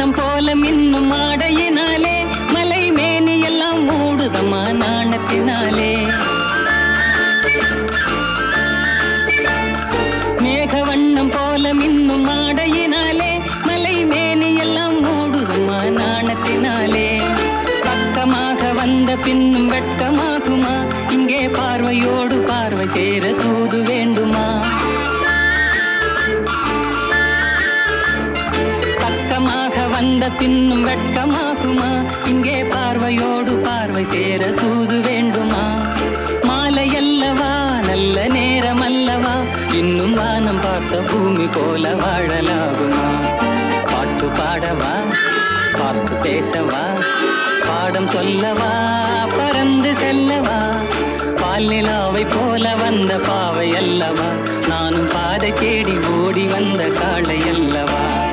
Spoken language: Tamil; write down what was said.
வண்ணம் போல மின்னும் ஆடையினாலே மலை மேனி எல்லாம் மூடுதம்மா நாணத்தினாலே. மேக வண்ணம் போல மின்னும் ஆடையினாலே மலை மேனி எல்லாம் மூடுதம்மா நாணத்தினாலே. பக்கமாக வந்த பின்னும் வெட்கமாகுமா? இங்கே பார்வையோடு பார்வை சேர தூது வேண்டுமா? பக்கமாக வந்த பின்னும் வெட்கமாகுமா? இங்கே பார்வையோடு பார்வை சேர தூது வேண்டுமா? மாலை அல்லவா, நல்ல நேரம் அல்லவா, இன்னும் வானம் பார்த்த பூமி போல வாழலாகுமா? பாட்டு பாடவா, பார்த்து பேசவா, பாடம் சொல்லவா, பறந்து செல்லவா? பால் நிலாவை போல வந்த பாவை அல்லவா, நானும் பாதை தேடி ஓடி வந்த காளை அல்லவா?